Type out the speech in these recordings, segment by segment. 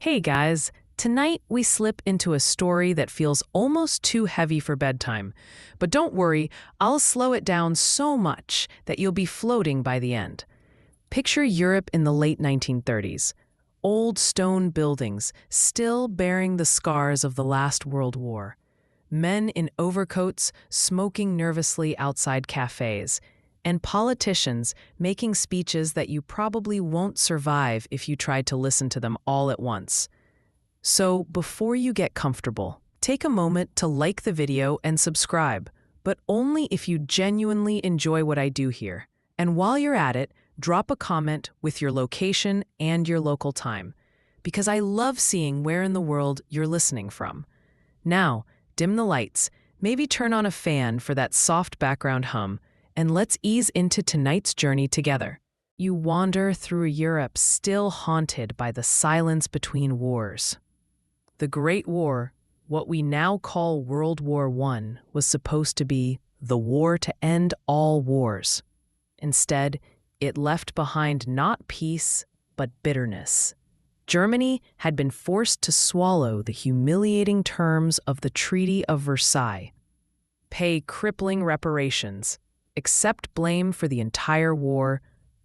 Hey guys, tonight we slip into a story that feels almost too heavy for bedtime. But don't worry, I'll slow it down so much that you'll be floating by the end. Picture Europe in the late 1930s. Old stone buildings, still bearing the scars of the last World War. Men in overcoats smoking nervously outside cafes. And politicians making speeches that you probably won't survive if you tried to listen to them all at once. So, before you get comfortable, take a moment to like the video and subscribe, but only if you genuinely enjoy what I do here. And while you're at it, drop a comment with your location and your local time, because I love seeing where in the world you're listening from. Now, dim the lights, maybe turn on a fan for that soft background hum, and let's ease into tonight's journey together. You wander through a Europe still haunted by the silence between wars. The Great War, what we now call World War I, was supposed to be the war to end all wars. Instead, it left behind not peace, but bitterness. Germany had been forced to swallow the humiliating terms of the Treaty of Versailles, pay crippling reparations, accept blame for the entire war,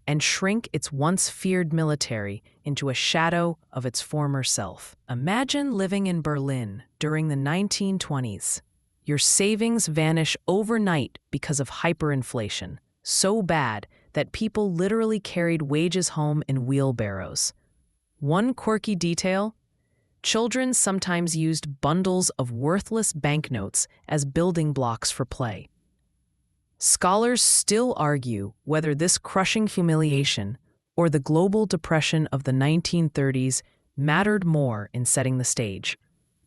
and shrink its once feared military into a shadow of its former self. Imagine living in Berlin during the 1920s. Your savings vanish overnight because of hyperinflation, so bad that people literally carried wages home in wheelbarrows. One quirky detail: children sometimes used bundles of worthless banknotes as building blocks for play. Scholars still argue whether this crushing humiliation or the global depression of the 1930s mattered more in setting the stage.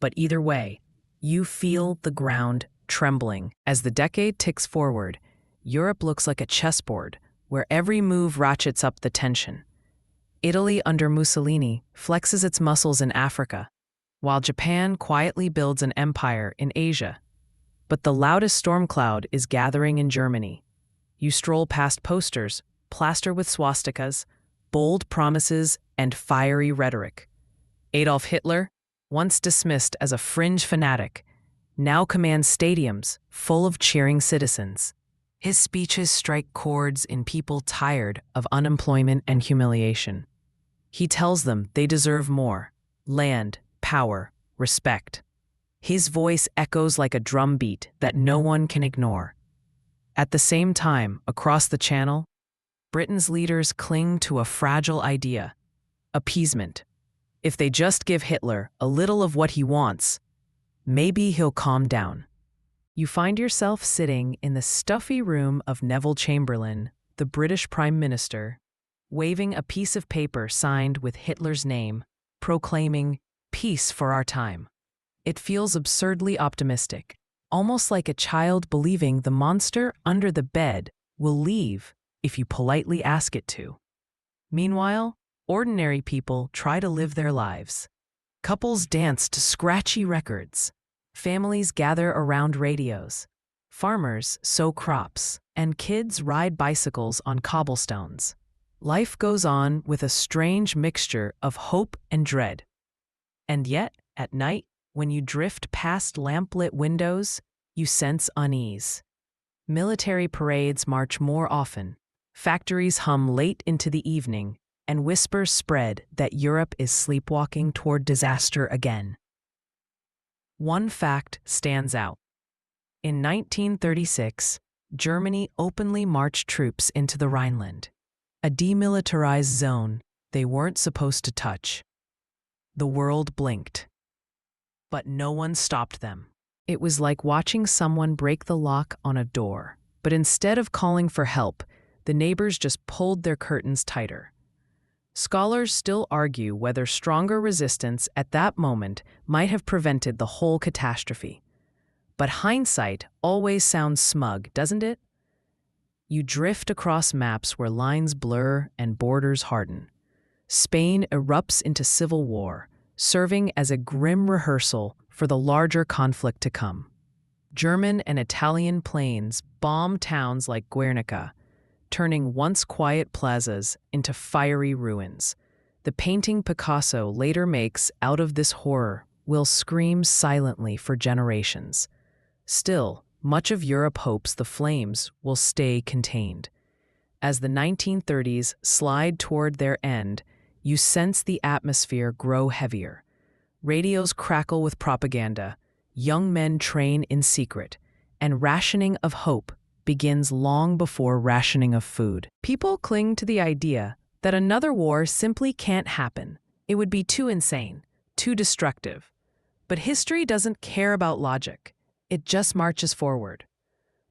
But either way, you feel the ground trembling. As the decade ticks forward, Europe looks like a chessboard where every move ratchets up the tension. Italy under Mussolini flexes its muscles in Africa, while Japan quietly builds an empire in Asia. But the loudest storm cloud is gathering in Germany. You stroll past posters, plastered with swastikas, bold promises, and fiery rhetoric. Adolf Hitler, once dismissed as a fringe fanatic, now commands stadiums full of cheering citizens. His speeches strike chords in people tired of unemployment and humiliation. He tells them they deserve more: land, power, respect. His voice echoes like a drumbeat that no one can ignore. At the same time, across the Channel, Britain's leaders cling to a fragile idea: appeasement. If they just give Hitler a little of what he wants, maybe he'll calm down. You find yourself sitting in the stuffy room of Neville Chamberlain, the British Prime Minister, waving a piece of paper signed with Hitler's name, proclaiming peace for our time. It feels absurdly optimistic, almost like a child believing the monster under the bed will leave if you politely ask it to. Meanwhile, ordinary people try to live their lives. Couples dance to scratchy records. Families gather around radios. Farmers sow crops, and kids ride bicycles on cobblestones. Life goes on with a strange mixture of hope and dread. And yet, at night, when you drift past lamplit windows, you sense unease. Military parades march more often. Factories hum late into the evening, and whispers spread that Europe is sleepwalking toward disaster again. One fact stands out. In 1936, Germany openly marched troops into the Rhineland, a demilitarized zone they weren't supposed to touch. The world blinked. But no one stopped them. It was like watching someone break the lock on a door. But instead of calling for help, the neighbors just pulled their curtains tighter. Scholars still argue whether stronger resistance at that moment might have prevented the whole catastrophe. But hindsight always sounds smug, doesn't it? You drift across maps where lines blur and borders harden. Spain erupts into civil war, serving as a grim rehearsal for the larger conflict to come. German and Italian planes bomb towns like Guernica, turning once quiet plazas into fiery ruins. The painting Picasso later makes out of this horror will scream silently for generations. Still, much of Europe hopes the flames will stay contained. As the 1930s slide toward their end, you sense the atmosphere grow heavier. Radios crackle with propaganda, young men train in secret, and rationing of hope begins long before rationing of food. People cling to the idea that another war simply can't happen. It would be too insane, too destructive. But history doesn't care about logic. It just marches forward.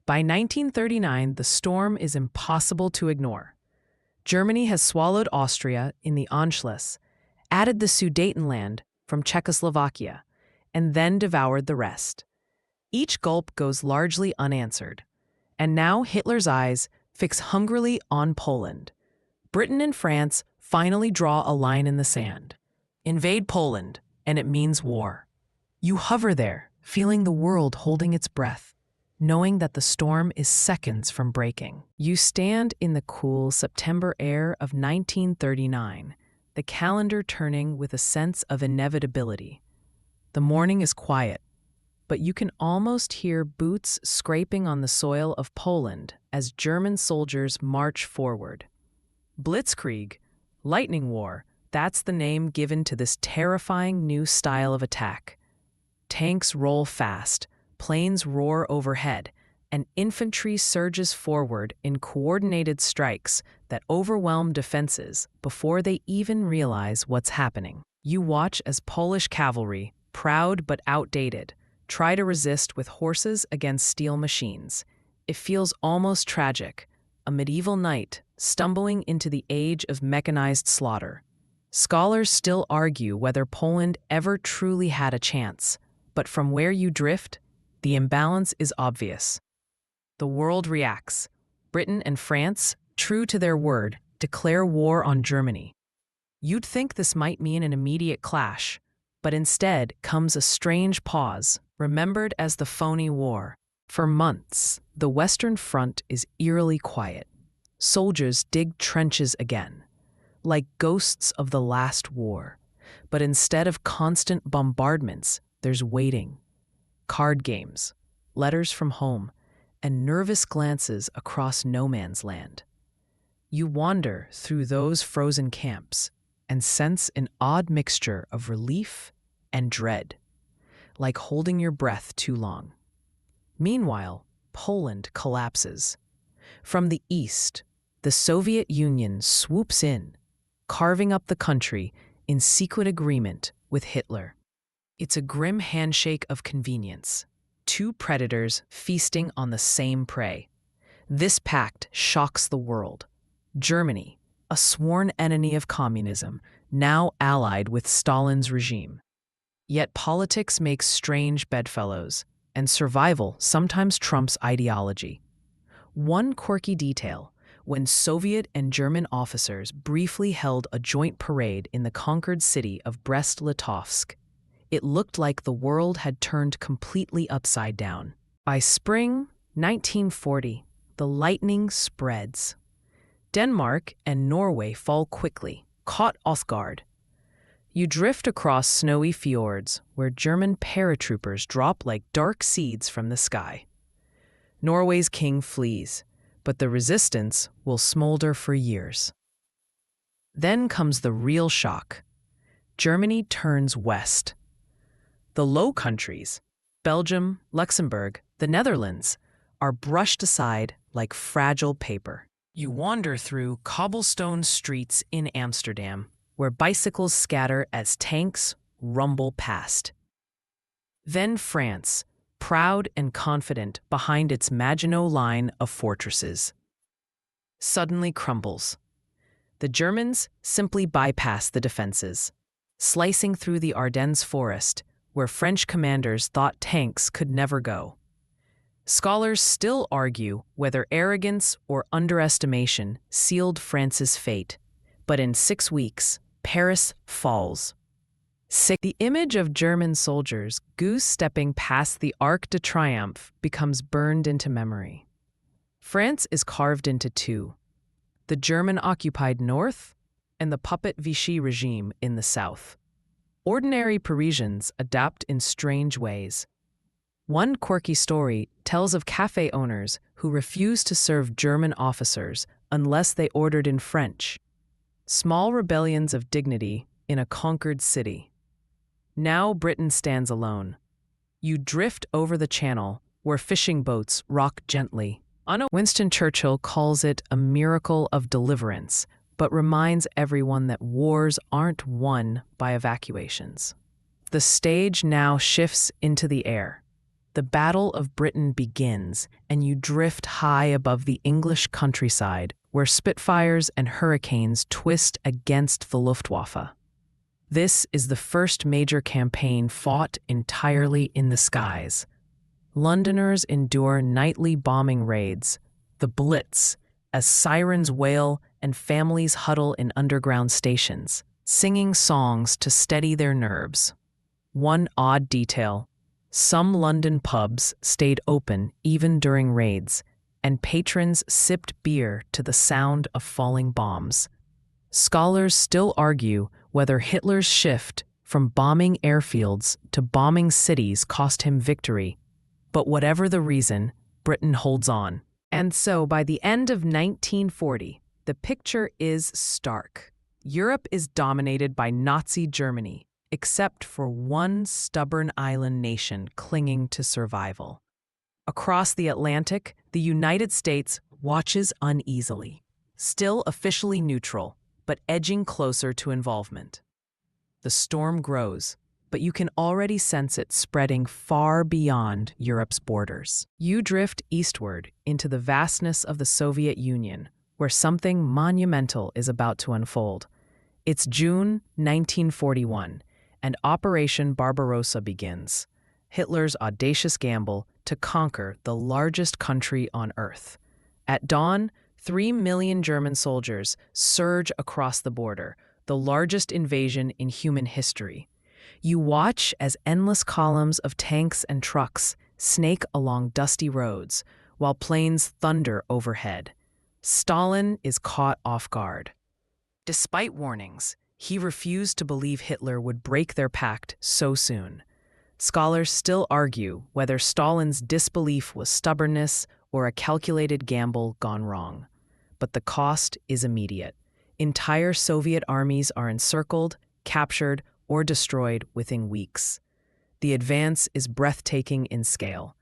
By 1939, the storm is impossible to ignore. Germany has swallowed Austria in the Anschluss, added the Sudetenland from Czechoslovakia, and then devoured the rest. Each gulp goes largely unanswered. And now Hitler's eyes fix hungrily on Poland. Britain and France finally draw a line in the sand. Invade Poland, and it means war. You hover there, feeling the world holding its breath, knowing that the storm is seconds from breaking. You stand in the cool September air of 1939, the calendar turning with a sense of inevitability. The morning is quiet, but you can almost hear boots scraping on the soil of Poland as German soldiers march forward. Blitzkrieg, lightning war, that's the name given to this terrifying new style of attack. Tanks roll fast, planes roar overhead, and infantry surges forward in coordinated strikes that overwhelm defenses before they even realize what's happening. You watch as Polish cavalry, proud but outdated, try to resist with horses against steel machines. It feels almost tragic, a medieval knight stumbling into the age of mechanized slaughter. Scholars still argue whether Poland ever truly had a chance, but from where you drift, the imbalance is obvious. The world reacts. Britain and France, true to their word, declare war on Germany. You'd think this might mean an immediate clash, but instead comes a strange pause, remembered as the phony war. For months, the Western Front is eerily quiet. Soldiers dig trenches again, like ghosts of the last war. But instead of constant bombardments, there's waiting. Card games, letters from home, and nervous glances across no man's land. You wander through those frozen camps and sense an odd mixture of relief and dread, like holding your breath too long. Meanwhile, Poland collapses. From the east, the Soviet Union swoops in, carving up the country in secret agreement with Hitler. It's a grim handshake of convenience, two predators feasting on the same prey. This pact shocks the world. Germany, a sworn enemy of communism, now allied with Stalin's regime. Yet politics makes strange bedfellows, and survival sometimes trumps ideology. One quirky detail: when Soviet and German officers briefly held a joint parade in the conquered city of Brest-Litovsk, it looked like the world had turned completely upside down. By spring 1940, the lightning spreads. Denmark and Norway fall quickly, caught off guard. You drift across snowy fjords where German paratroopers drop like dark seeds from the sky. Norway's king flees, but the resistance will smolder for years. Then comes the real shock. Germany turns west. The Low Countries, Belgium, Luxembourg, the Netherlands, are brushed aside like fragile paper. You wander through cobblestone streets in Amsterdam, where bicycles scatter as tanks rumble past. Then France, proud and confident behind its Maginot Line of fortresses, suddenly crumbles. The Germans simply bypass the defenses, slicing through the Ardennes forest, where French commanders thought tanks could never go. Scholars still argue whether arrogance or underestimation sealed France's fate, but in 6 weeks, Paris falls. The image of German soldiers goose-stepping past the Arc de Triomphe becomes burned into memory. France is carved into two: the German-occupied north and the puppet Vichy regime in the south. Ordinary Parisians adapt in strange ways. One quirky story tells of cafe owners who refused to serve German officers unless they ordered in French. Small rebellions of dignity in a conquered city. Now Britain stands alone. You drift over the channel where fishing boats rock gently. Winston Churchill calls it a miracle of deliverance, but reminds everyone that wars aren't won by evacuations. The stage now shifts into the air. The Battle of Britain begins, and you drift high above the English countryside, where Spitfires and Hurricanes twist against the Luftwaffe. This is the first major campaign fought entirely in the skies. Londoners endure nightly bombing raids, the Blitz, as sirens wail and families huddle in underground stations, singing songs to steady their nerves. One odd detail: some London pubs stayed open even during raids, and patrons sipped beer to the sound of falling bombs. Scholars still argue whether Hitler's shift from bombing airfields to bombing cities cost him victory, but whatever the reason, Britain holds on. And so, by the end of 1940, the picture is stark. Europe is dominated by Nazi Germany, except for one stubborn island nation clinging to survival. Across the Atlantic, the United States watches uneasily, still officially neutral, but edging closer to involvement. The storm grows, but you can already sense it spreading far beyond Europe's borders. You drift eastward into the vastness of the Soviet Union, where something monumental is about to unfold. It's June 1941, and Operation Barbarossa begins, Hitler's audacious gamble to conquer the largest country on Earth. At dawn, 3 million German soldiers surge across the border, the largest invasion in human history. You watch as endless columns of tanks and trucks snake along dusty roads, while planes thunder overhead. Stalin is caught off guard. Despite warnings, he refused to believe Hitler would break their pact so soon. Scholars still argue whether Stalin's disbelief was stubbornness or a calculated gamble gone wrong. But the cost is immediate. Entire Soviet armies are encircled, captured, or destroyed within weeks. The advance is breathtaking in scale.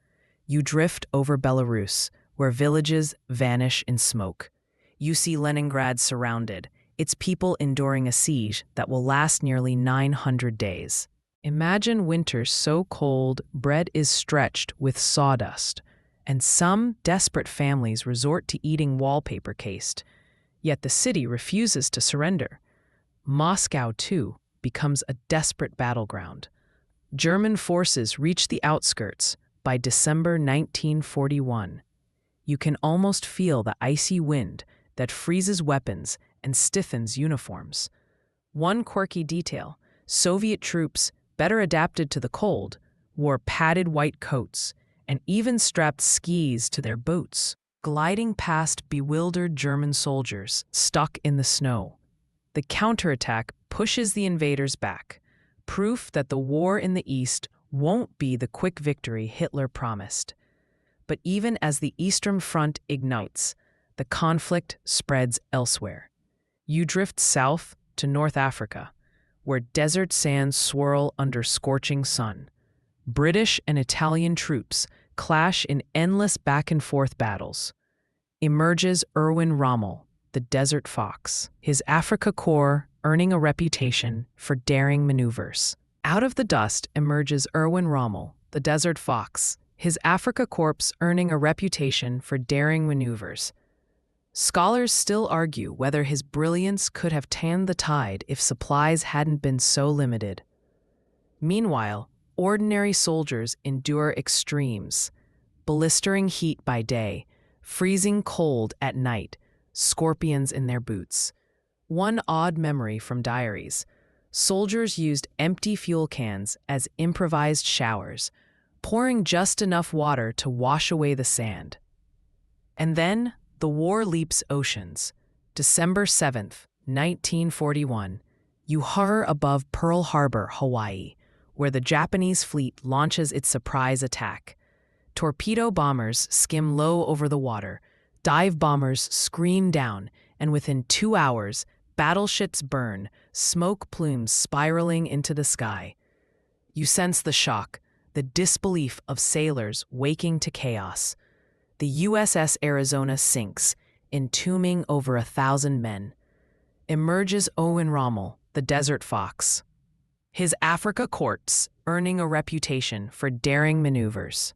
You drift over Belarus, where villages vanish in smoke. You see Leningrad surrounded, its people enduring a siege that will last nearly 900 days. Imagine winters so cold bread is stretched with sawdust, and some desperate families resort to eating wallpaper cased. Yet the city refuses to surrender. Moscow, too, becomes a desperate battleground. German forces reach the outskirts by December 1941. You can almost feel the icy wind that freezes weapons and stiffens uniforms. One quirky detail: Soviet troops, better adapted to the cold, wore padded white coats and even strapped skis to their boots, gliding past bewildered German soldiers stuck in the snow. The counterattack pushes the invaders back, proof that the war in the East won't be the quick victory Hitler promised. But even as the Eastern Front ignites, the conflict spreads elsewhere. You drift south to North Africa, where desert sands swirl under scorching sun. British and Italian troops clash in endless back-and-forth battles. Emerges Erwin Rommel, the Desert Fox, his Afrika Korps earning a reputation for daring maneuvers. Out of the dust emerges Erwin Rommel, the Desert Fox, his Afrika Korps earning a reputation for daring maneuvers. Scholars still argue whether his brilliance could have tanned the tide if supplies hadn't been so limited. Meanwhile, ordinary soldiers endure extremes: blistering heat by day, freezing cold at night, scorpions in their boots. One odd memory from diaries: soldiers used empty fuel cans as improvised showers, pouring just enough water to wash away the sand. And then the war leaps oceans. December 7th, 1941. You hover above Pearl Harbor, Hawaii, where the Japanese fleet launches its surprise attack. Torpedo bombers skim low over the water, dive bombers scream down, and within 2 hours, battleships burn, smoke plumes spiraling into the sky. You sense the shock, the disbelief of sailors waking to chaos. The USS Arizona sinks, entombing over 1,000 men. Emerges Owen Rommel, the Desert Fox. His Africa courts, earning a reputation for daring maneuvers.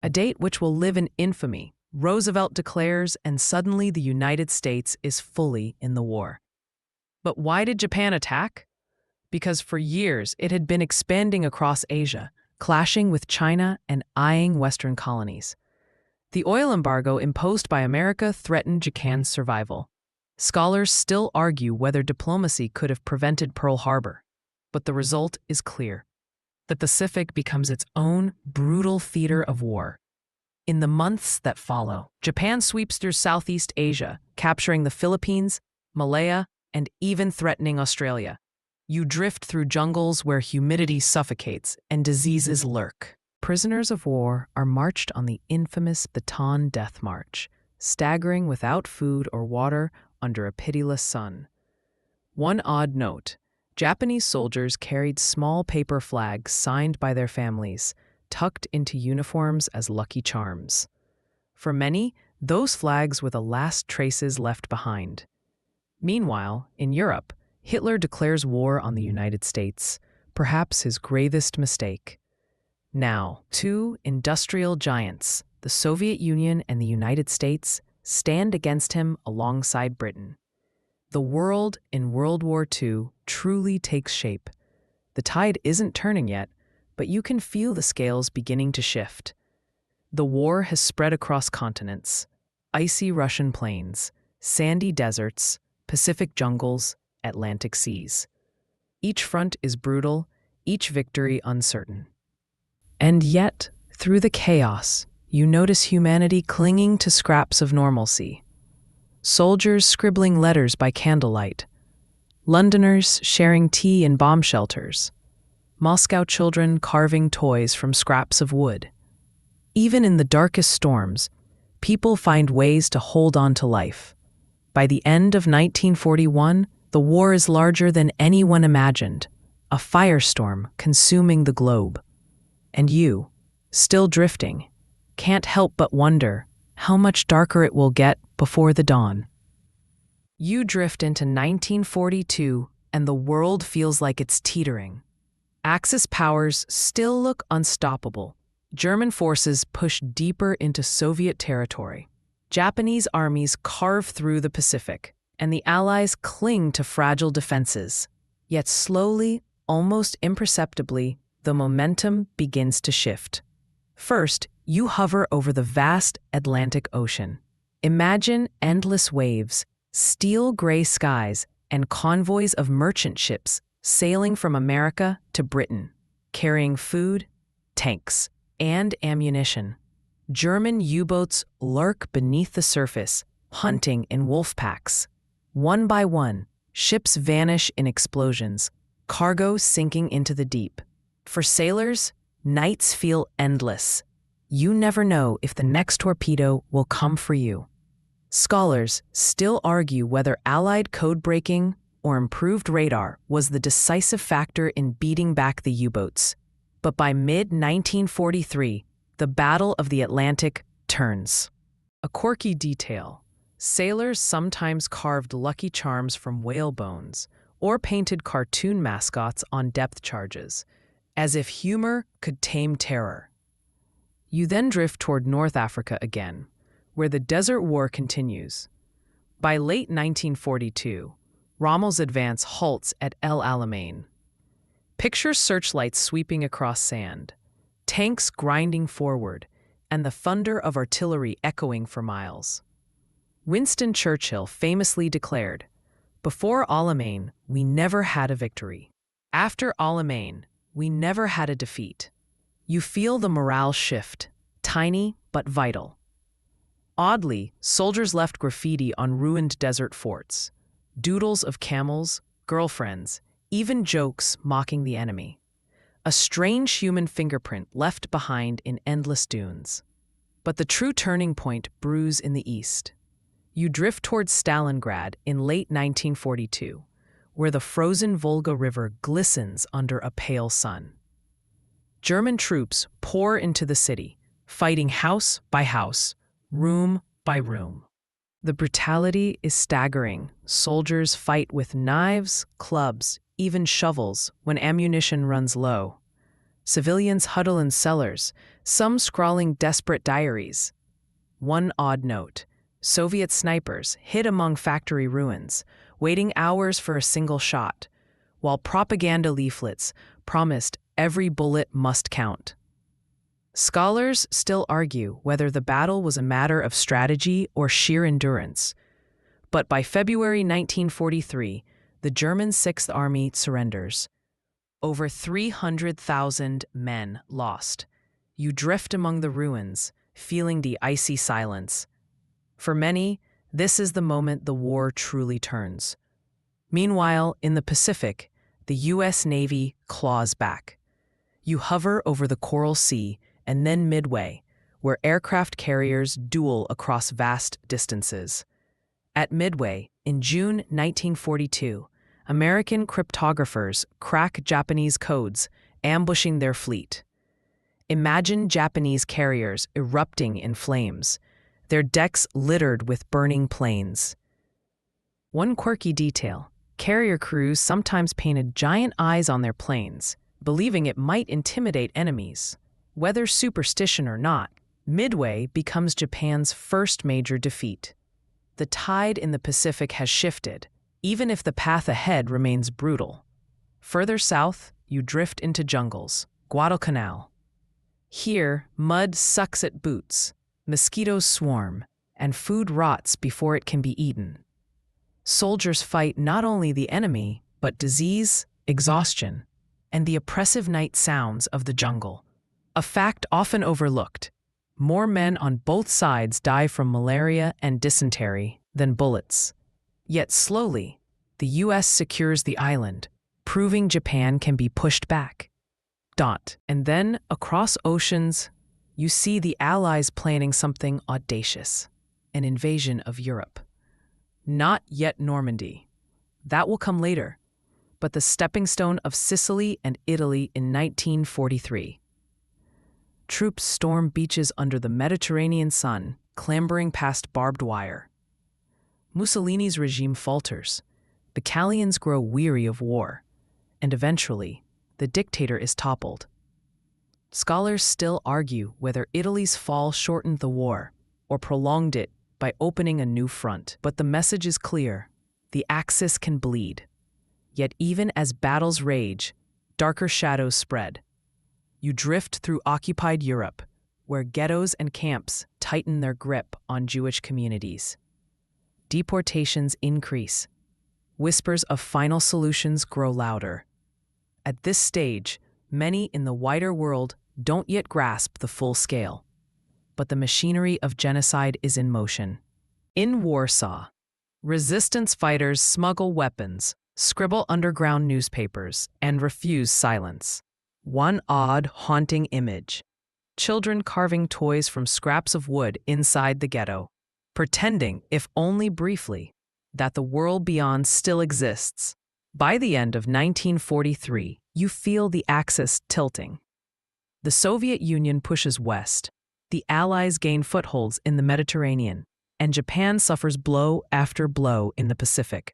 A date which will live in infamy, Roosevelt declares, and suddenly the United States is fully in the war. But why did Japan attack? Because for years it had been expanding across Asia, clashing with China and eyeing Western colonies. The oil embargo imposed by America threatened Japan's survival. Scholars still argue whether diplomacy could have prevented Pearl Harbor, but the result is clear. The Pacific becomes its own brutal theater of war. In the months that follow, Japan sweeps through Southeast Asia, capturing the Philippines, Malaya, and even threatening Australia. You drift through jungles where humidity suffocates and diseases lurk. Prisoners of war are marched on the infamous Bataan Death March, staggering without food or water under a pitiless sun. One odd note: Japanese soldiers carried small paper flags signed by their families, tucked into uniforms as lucky charms. For many, those flags were the last traces left behind. Meanwhile, in Europe, Hitler declares war on the United States, perhaps his gravest mistake. Now, two industrial giants, the Soviet Union and the United States, stand against him alongside Britain. The world in World War II truly takes shape. The tide isn't turning yet, but you can feel the scales beginning to shift. The war has spread across continents: icy Russian plains, sandy deserts, Pacific jungles, Atlantic seas. Each front is brutal, each victory uncertain. And yet, through the chaos, you notice humanity clinging to scraps of normalcy. Soldiers scribbling letters by candlelight, Londoners sharing tea in bomb shelters, Moscow children carving toys from scraps of wood. Even in the darkest storms, people find ways to hold on to life. By the end of 1941, the war is larger than anyone imagined, a firestorm consuming the globe. And you, still drifting, can't help but wonder how much darker it will get before the dawn. You drift into 1942, and the world feels like it's teetering. Axis powers still look unstoppable. German forces push deeper into Soviet territory. Japanese armies carve through the Pacific, and the Allies cling to fragile defenses. Yet slowly, almost imperceptibly, the momentum begins to shift. First, you hover over the vast Atlantic Ocean. Imagine endless waves, steel gray skies, and convoys of merchant ships sailing from America to Britain, carrying food, tanks, and ammunition. German U-boats lurk beneath the surface, hunting in wolf packs. One by one, ships vanish in explosions, cargo sinking into the deep. For sailors, nights feel endless. You never know if the next torpedo will come for you. Scholars still argue whether Allied code-breaking or improved radar was the decisive factor in beating back the U-boats. But by mid-1943, the Battle of the Atlantic turns. A quirky detail: sailors sometimes carved lucky charms from whale bones or painted cartoon mascots on depth charges, as if humor could tame terror. You then drift toward North Africa again, where the Desert War continues. By late 1942, Rommel's advance halts at El Alamein. Picture searchlights sweeping across sand, tanks grinding forward, and the thunder of artillery echoing for miles. Winston Churchill famously declared, "Before Alamein, we never had a victory. After Alamein, we never had a defeat." You feel the morale shift, tiny but vital. Oddly, soldiers left graffiti on ruined desert forts. doodles of camels, girlfriends, even jokes mocking the enemy. A strange human fingerprint left behind in endless dunes. But the true turning point brews in the east. You drift towards Stalingrad in late 1942, where the frozen Volga River glistens under a pale sun. German troops pour into the city, fighting house by house, room by room. The brutality is staggering. Soldiers fight with knives, clubs, even shovels when ammunition runs low. Civilians huddle in cellars, some scrawling desperate diaries. One odd note: Soviet snipers hid among factory ruins, waiting hours for a single shot, while propaganda leaflets promised every bullet must count. Scholars still argue whether the battle was a matter of strategy or sheer endurance. But by February 1943, the German Sixth Army surrenders. Over 300,000 men lost. You drift among the ruins, feeling the icy silence. For many, this is the moment the war truly turns. Meanwhile, in the Pacific, the U.S. Navy claws back. You hover over the Coral Sea and then Midway, where aircraft carriers duel across vast distances. At Midway, in June 1942, American cryptographers crack Japanese codes, ambushing their fleet. Imagine Japanese carriers erupting in flames, their decks littered with burning planes. One quirky detail: carrier crews sometimes painted giant eyes on their planes, believing it might intimidate enemies. Whether superstition or not, Midway becomes Japan's first major defeat. The tide in the Pacific has shifted, even if the path ahead remains brutal. Further south, you drift into jungles, Guadalcanal. Here, mud sucks at boots, mosquitoes swarm, and food rots before it can be eaten. Soldiers fight not only the enemy, but disease, exhaustion, and the oppressive night sounds of the jungle. A fact often overlooked: more men on both sides die from malaria and dysentery than bullets. Yet slowly, the U.S. secures the island, proving Japan can be pushed back. And then, across oceans, you see the Allies planning something audacious: an invasion of Europe. Not yet Normandy. That will come later, but the stepping stone of Sicily and Italy in 1943. Troops storm beaches under the Mediterranean sun, clambering past barbed wire. Mussolini's regime falters. Battalions grow weary of war, and eventually, the dictator is toppled. Scholars still argue whether Italy's fall shortened the war or prolonged it by opening a new front. But the message is clear: the Axis can bleed. Yet even as battles rage, darker shadows spread. You drift through occupied Europe, where ghettos and camps tighten their grip on Jewish communities. Deportations increase. Whispers of final solutions grow louder. At this stage, many in the wider world don't yet grasp the full scale. But the machinery of genocide is in motion. In Warsaw, resistance fighters smuggle weapons, scribble underground newspapers, and refuse silence. One odd, haunting image: children carving toys from scraps of wood inside the ghetto, pretending, if only briefly, that the world beyond still exists. By the end of 1943, you feel the axis tilting. The Soviet Union pushes west, the Allies gain footholds in the Mediterranean, and Japan suffers blow after blow in the Pacific.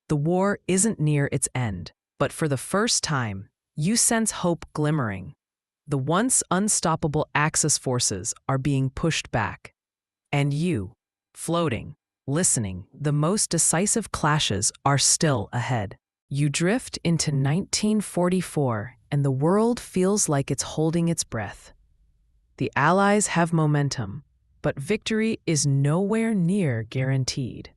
The war isn't near its end, but for the first time, you sense hope glimmering. The once unstoppable Axis forces are being pushed back. And you, floating, listening, the most decisive clashes are still ahead. You drift into 1944, and the world feels like it's holding its breath. The Allies have momentum, but victory is nowhere near guaranteed.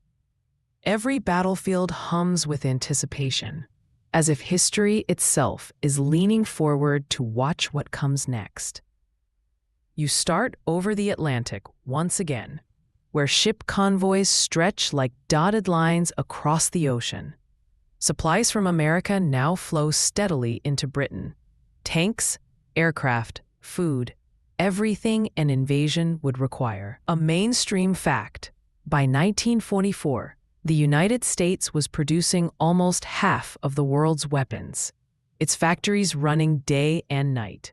Every battlefield hums with anticipation, as if history itself is leaning forward to watch what comes next. You start over the Atlantic once again, where ship convoys stretch like dotted lines across the ocean. Supplies from America now flow steadily into Britain. Tanks, aircraft, food, everything an invasion would require. A mainstream fact: by 1944, the United States was producing almost half of the world's weapons, its factories running day and night.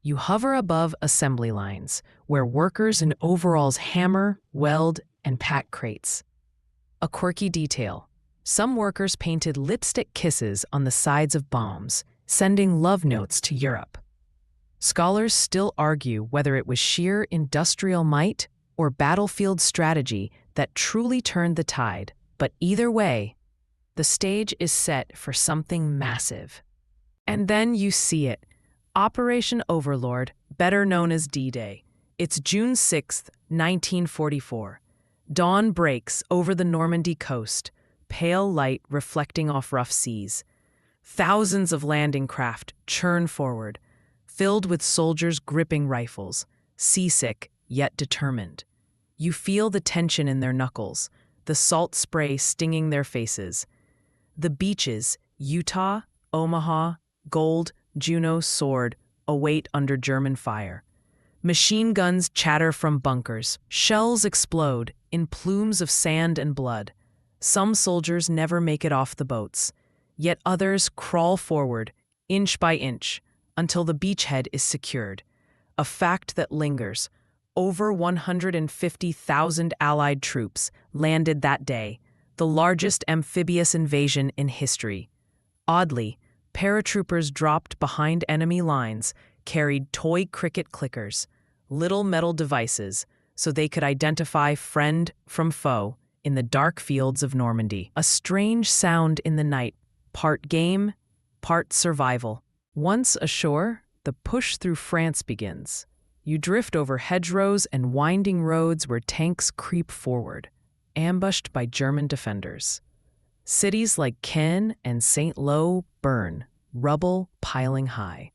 You hover above assembly lines, where workers in overalls hammer, weld, and pack crates. A quirky detail: some workers painted lipstick kisses on the sides of bombs, sending love notes to Europe. Scholars still argue whether it was sheer industrial might or battlefield strategy that truly turned the tide, but either way, the stage is set for something massive. And then you see it: Operation Overlord, better known as D-Day. It's June 6, 1944. Dawn breaks over the Normandy coast, pale light reflecting off rough seas. Thousands of landing craft churn forward, filled with soldiers gripping rifles, seasick yet determined. You feel the tension in their knuckles, the salt spray stinging their faces. The beaches, Utah, Omaha, Gold, Juneau, Sword, await under German fire. Machine guns chatter from bunkers, shells explode in plumes of sand and blood. Some soldiers never make it off the boats, yet others crawl forward, inch by inch, until the beachhead is secured. A fact that lingers: over 150,000 Allied troops landed that day, the largest amphibious invasion in history. Oddly, paratroopers dropped behind enemy lines carried toy cricket clickers, little metal devices, so they could identify friend from foe in the dark fields of Normandy. A strange sound in the night, part game, part survival. Once ashore, the push through France begins. You drift over hedgerows and winding roads where tanks creep forward, ambushed by German defenders. Cities like Caen and Saint-Lô burn, rubble piling high.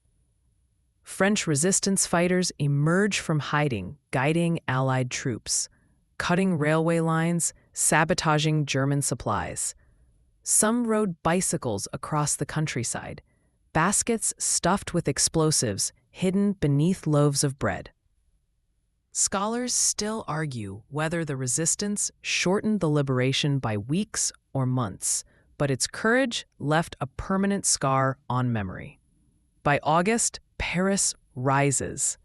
French resistance fighters emerge from hiding, guiding Allied troops, cutting railway lines, sabotaging German supplies. Some rode bicycles across the countryside, baskets stuffed with explosives hidden beneath loaves of bread. Scholars still argue whether the resistance shortened the liberation by weeks or months, but its courage left a permanent scar on memory. By August, Paris rises.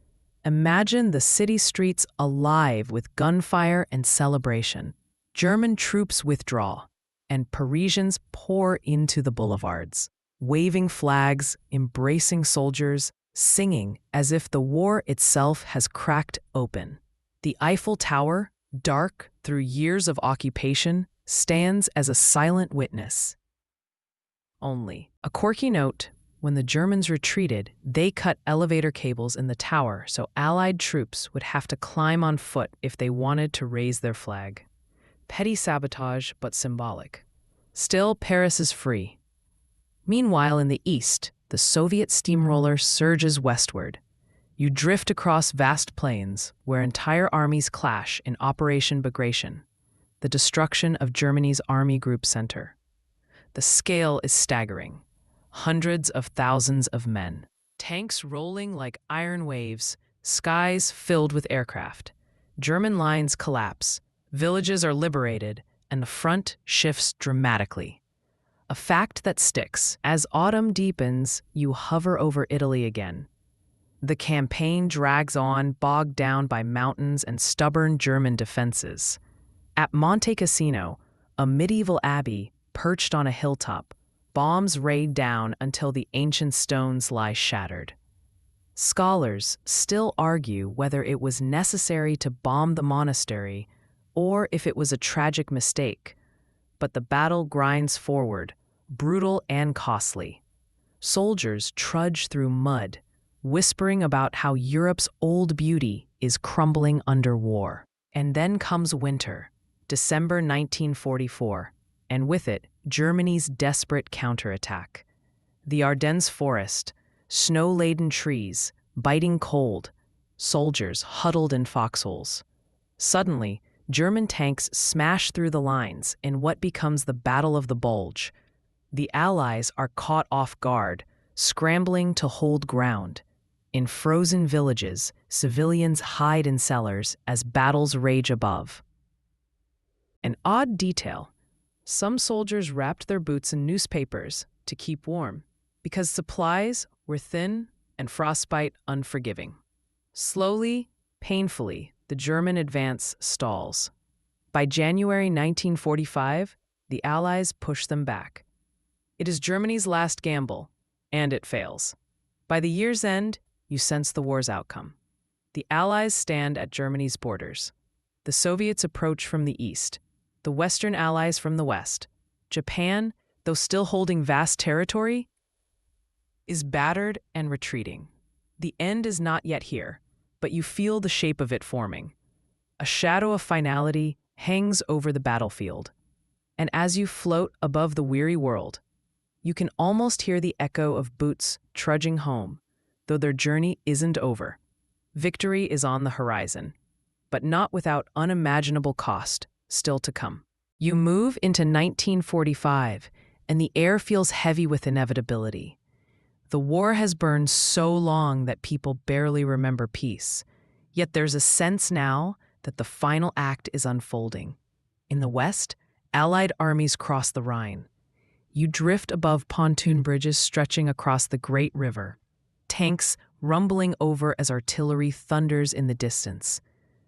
Imagine the city streets alive with gunfire and celebration. German troops withdraw, and Parisians pour into the boulevards, waving flags, embracing soldiers, singing as if the war itself has cracked open. The Eiffel Tower, dark through years of occupation, stands as a silent witness. Only, a quirky note: when the Germans retreated, they cut elevator cables in the tower so Allied troops would have to climb on foot if they wanted to raise their flag. Petty sabotage, but symbolic. Still, Paris is free. Meanwhile, in the east, the Soviet steamroller surges westward. You drift across vast plains where entire armies clash in Operation Bagration, the destruction of Germany's Army Group Center. The scale is staggering. Hundreds of thousands of men, tanks rolling like iron waves, skies filled with aircraft. German lines collapse, villages are liberated, and the front shifts dramatically. A fact that sticks: as autumn deepens, you hover over Italy again. The campaign drags on, bogged down by mountains and stubborn German defenses. At Monte Cassino, a medieval abbey perched on a hilltop, bombs rain down until the ancient stones lie shattered. Scholars still argue whether it was necessary to bomb the monastery or if it was a tragic mistake, but the battle grinds forward, brutal and costly. Soldiers trudge through mud, whispering about how Europe's old beauty is crumbling under war. And then comes winter, December 1944, and with it, Germany's desperate counterattack. The Ardennes forest, snow-laden trees, biting cold, soldiers huddled in foxholes. Suddenly, German tanks smash through the lines in what becomes the Battle of the Bulge. The Allies are caught off guard, scrambling to hold ground. In frozen villages, civilians hide in cellars as battles rage above. An odd detail: some soldiers wrapped their boots in newspapers to keep warm, because supplies were thin and frostbite unforgiving. Slowly, painfully, the German advance stalls. By January 1945, the Allies push them back. It is Germany's last gamble, and it fails. By the year's end, you sense the war's outcome. The Allies stand at Germany's borders. The Soviets approach from the east, the Western Allies from the west. Japan, though still holding vast territory, is battered and retreating. The end is not yet here, but you feel the shape of it forming. A shadow of finality hangs over the battlefield, and as you float above the weary world, you can almost hear the echo of boots trudging home, though their journey isn't over. Victory is on the horizon, but not without unimaginable cost still to come. You move into 1945, and the air feels heavy with inevitability. The war has burned so long that people barely remember peace. Yet there's a sense now that the final act is unfolding. In the West, Allied armies cross the Rhine. You drift above pontoon bridges stretching across the great river, tanks rumbling over as artillery thunders in the distance.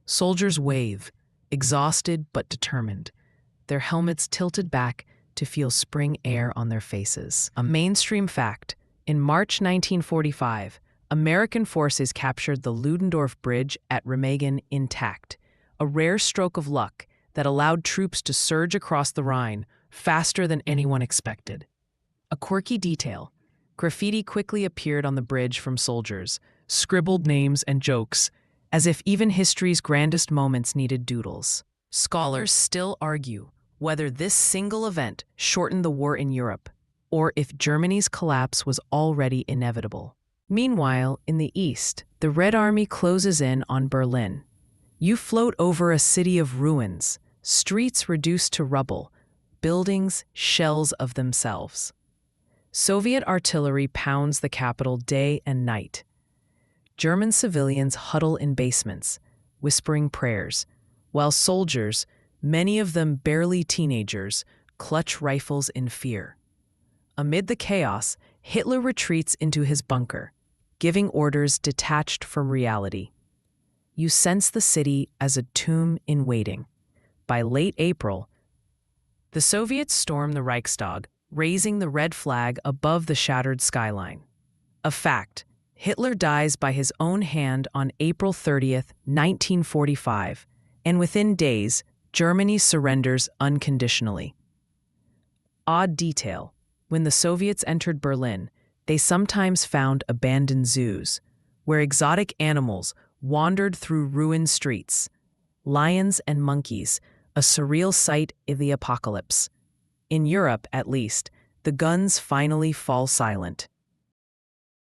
Soldiers wave, exhausted but determined, their helmets tilted back to feel spring air on their faces. A mainstream fact: in March 1945, American forces captured the Ludendorff Bridge at Remagen intact, a rare stroke of luck that allowed troops to surge across the Rhine faster than anyone expected. A quirky detail: graffiti quickly appeared on the bridge from soldiers, scribbled names and jokes, as if even history's grandest moments needed doodles. Scholars still argue whether this single event shortened the war in Europe, or if Germany's collapse was already inevitable. Meanwhile, in the east, the Red Army closes in on Berlin. You float over a city of ruins, streets reduced to rubble, buildings shells of themselves. Soviet artillery pounds the capital day and night. German civilians huddle in basements, whispering prayers, while soldiers, many of them barely teenagers, clutch rifles in fear. Amid the chaos, Hitler retreats into his bunker, giving orders detached from reality. You sense the city as a tomb in waiting. By late April, the Soviets storm the Reichstag, raising the red flag above the shattered skyline. A fact: Hitler dies by his own hand on April 30th, 1945, and within days, Germany surrenders unconditionally. Odd detail: when the Soviets entered Berlin, they sometimes found abandoned zoos, where exotic animals wandered through ruined streets. Lions and monkeys, a surreal sight of the apocalypse. In Europe, at least, the guns finally fall silent.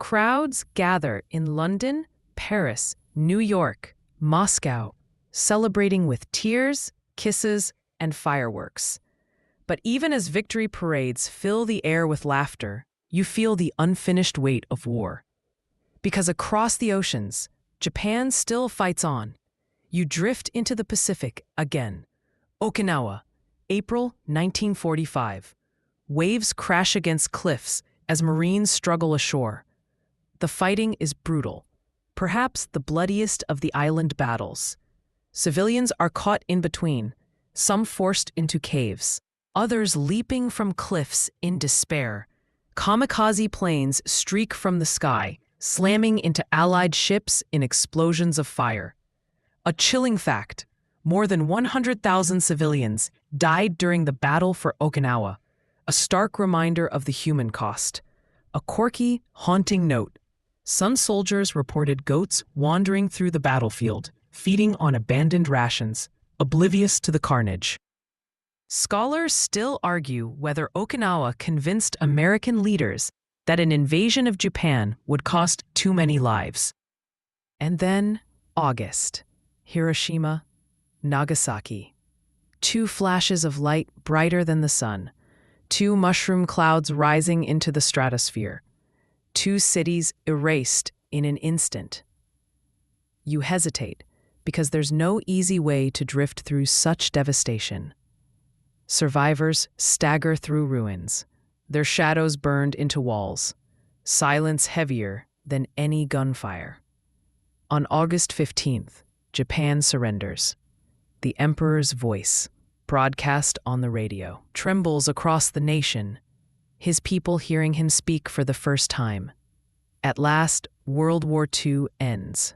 Crowds gather in London, Paris, New York, Moscow, celebrating with tears, kisses, and fireworks. But even as victory parades fill the air with laughter, you feel the unfinished weight of war. Because across the oceans, Japan still fights on. You drift into the Pacific again. Okinawa, April 1945. Waves crash against cliffs as Marines struggle ashore. The fighting is brutal, perhaps the bloodiest of the island battles. Civilians are caught in between, some forced into caves, others leaping from cliffs in despair. Kamikaze planes streak from the sky, slamming into Allied ships in explosions of fire. A chilling fact: more than 100,000 civilians died during the battle for Okinawa, a stark reminder of the human cost. A quirky, haunting note: some soldiers reported goats wandering through the battlefield, feeding on abandoned rations, oblivious to the carnage. Scholars still argue whether Okinawa convinced American leaders that an invasion of Japan would cost too many lives. And then, August. Hiroshima, Nagasaki. Two flashes of light brighter than the sun. Two mushroom clouds rising into the stratosphere. Two cities erased in an instant. You hesitate because there's no easy way to drift through such devastation. Survivors stagger through ruins, their shadows burned into walls, silence heavier than any gunfire. On August 15th, Japan surrenders. The Emperor's voice, broadcast on the radio, trembles across the nation, his people hearing him speak for the first time. At last, World War II ends.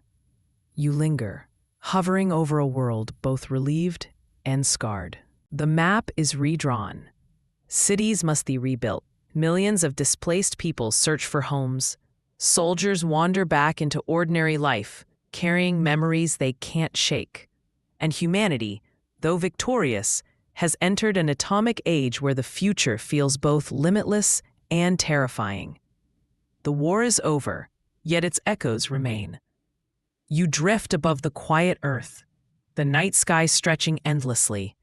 You linger, hovering over a world both relieved and scarred. The map is redrawn. Cities must be rebuilt. Millions of displaced people search for homes. Soldiers wander back into ordinary life, carrying memories they can't shake. And humanity, though victorious, has entered an atomic age where the future feels both limitless and terrifying. The war is over, yet its echoes remain. You drift above the quiet earth, the night sky stretching endlessly,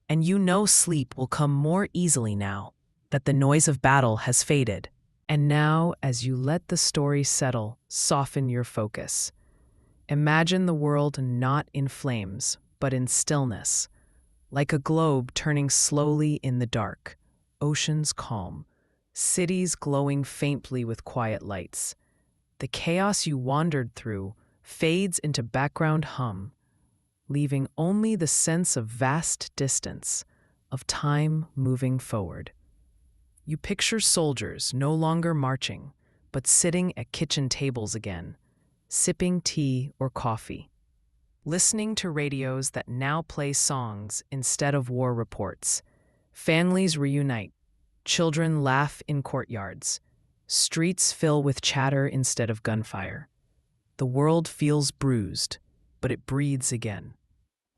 and you know sleep will come more easily now that the noise of battle has faded. And now, as you let the story settle, soften your focus. Imagine the world not in flames, but in stillness, like a globe turning slowly in the dark, oceans calm, cities glowing faintly with quiet lights. The chaos you wandered through fades into background hum, leaving only the sense of vast distance, of time moving forward. You picture soldiers no longer marching, but sitting at kitchen tables again, sipping tea or coffee, listening to radios that now play songs instead of war reports. Families reunite, children laugh in courtyards, streets fill with chatter instead of gunfire. The world feels bruised, but it breathes again.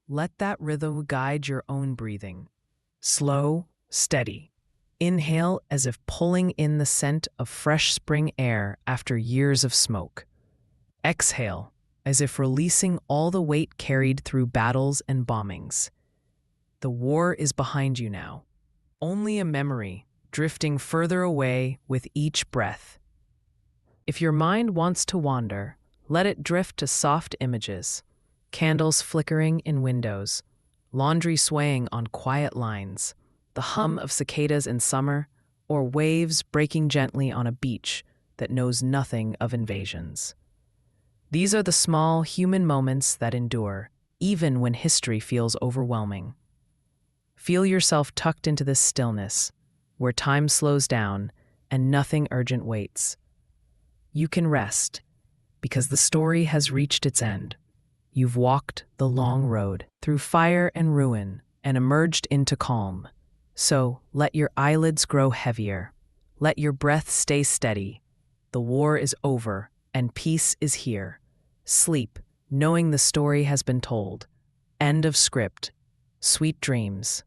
Let that rhythm guide your own breathing. Slow, steady. Inhale as if pulling in the scent of fresh spring air after years of smoke. Exhale as if releasing all the weight carried through battles and bombings. The war is behind you now, only a memory drifting further away with each breath. If your mind wants to wander, let it drift to soft images, candles flickering in windows, laundry swaying on quiet lines, the hum of cicadas in summer, or waves breaking gently on a beach that knows nothing of invasions. These are the small human moments that endure, even when history feels overwhelming. Feel yourself tucked into this stillness, where time slows down and nothing urgent waits. You can rest, because the story has reached its end. You've walked the long road through fire and ruin and emerged into calm. So let your eyelids grow heavier. Let your breath stay steady. The war is over and peace is here. Sleep, knowing the story has been told. End of script. Sweet dreams.